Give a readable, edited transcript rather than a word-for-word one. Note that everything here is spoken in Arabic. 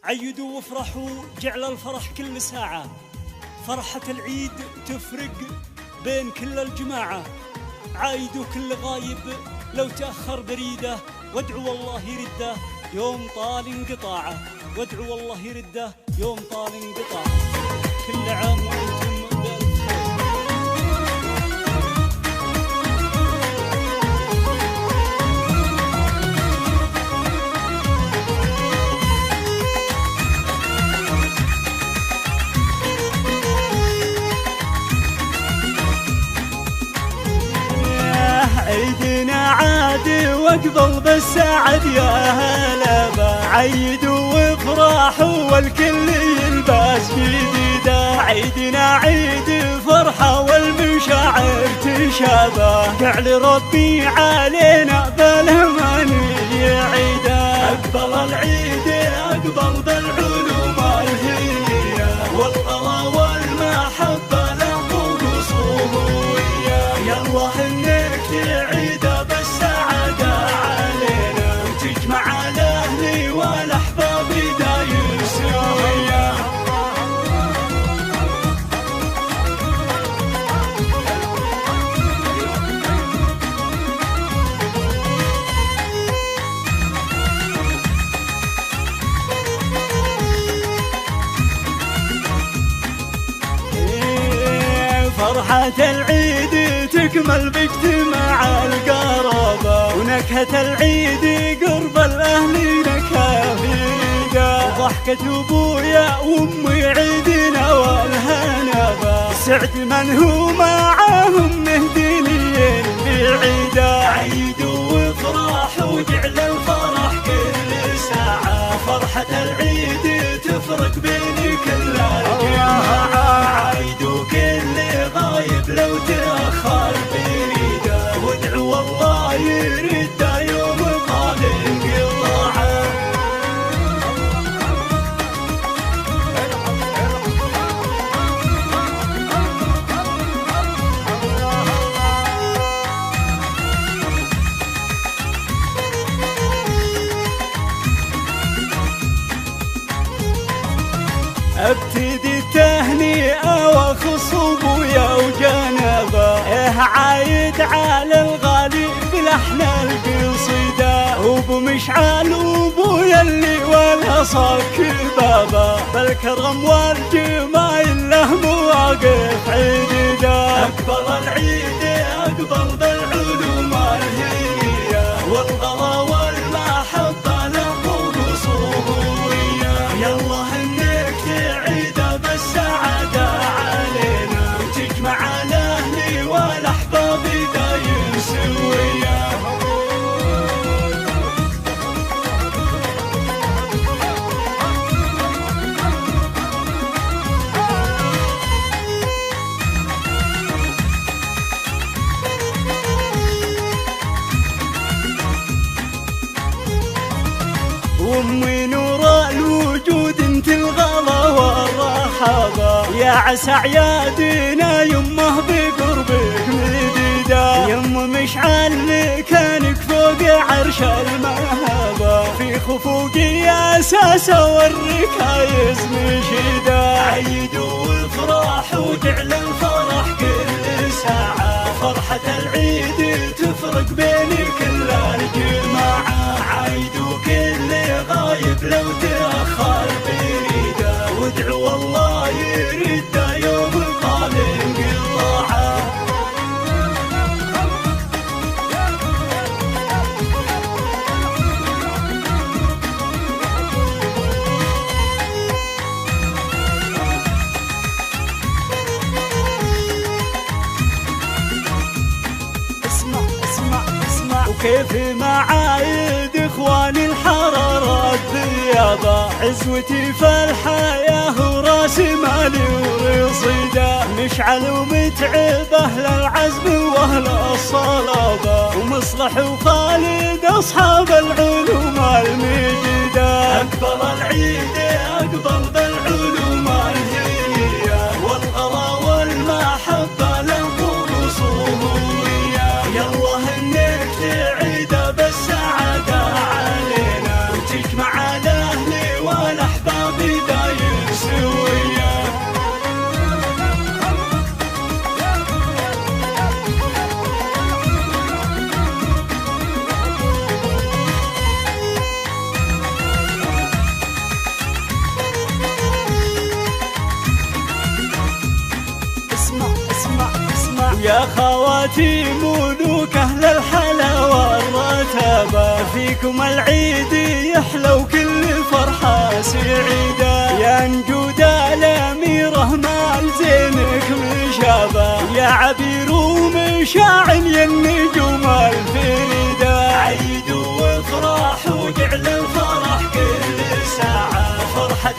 عيدوا وافرحوا، جعل الفرح كل ساعة، فرحة العيد تفرق بين كل الجماعة. عايدوا كل غايب لو تأخر بريده، وادعوا الله يرده يوم طال انقطاعه، وادعوا الله يرده يوم طال انقطاعه. كل عام وانتم بألف خير. عيدنا عاد واقبل بالسعد يا هلا با، عيدوا وافرحوا والكل يلبس جديده. عيدنا عيد فرحه والمشاعر تشابه، جعل ربي علينا بالامان يعيده. اقبل العيد اقبل بالعلوم الهية، والغلا والمحبه له قصوية. يلا انك تعيده بالسعادة علينا، وتجمع الاهل والاحباب داير سوية. فرحة العيد تكمل باجتماع القرابة، ونكهة العيد قرب الأهل نكهة فريدة. ضحكة أبويا وأمي عيدنا والهنبة، سعد من هو معاهم مهديين بعيدة. عيدوا وافرحوا وجعل الفرح كل ساعة، فرحة العيد تفرق بين كل الجماعة. عيدوا كل غايب لو تأخر بريده، وادعوا الله يرده يوم طال انقطاعه. ابتدي التهنئة واخص ابويا وجنبه، عايد على الغالي بلحن القصيدة. وبمشعل ابويا اللي ولا صك بابه، بالكرم والجمايل له مواقف عديدة. اقبل العيد اقبل بالعلوم الهية، والغلا والمحبة له قصوية. يلا انك تعيده بالسعادة علينا، وتجمع الاهل والاحباب دايم سوية. وامي نور الوجود انت الغلا والرحابة، يا عسى عيادنا يمه بقربك مديدة. يم مشعل مكانك فوق عرش المهابة، في خفوقي اساسه والركايز مشيدة. عيدوا وافرحوا وجعل الفرح كل ساعة، فرحة العيد تفرق بين كل الجماعة. عيدوا كل غايب لو تأخر بريده، وادعوا الله يرده يوم طال انقطاعه. وكيف معايد اخواني الحرارة الذيابة، عزوتي في الحياة وراس مالي ورصيدة. مشعل ومتعب اهل العزم واهل الصلابة، ومصلح وخالد اصحاب العلوم المجيدة. اقبل العيد اقبل بالعلوم الهية، والغلا والمحبة له قصوية. يلا انك تعيده بالسعادة علينا، وتجمع الاهل والاحباب يا خواتي ملوك أهل الحلا والرتابة، فيكم العيد يحلى وكل فرحة سعيدة، يا نجود الأميرة ما لزينك مشابة، يا عبير ومشاعل يا النجوم الفريدة. عيد وافرح وجعل الفرح كل ساعة، فرحة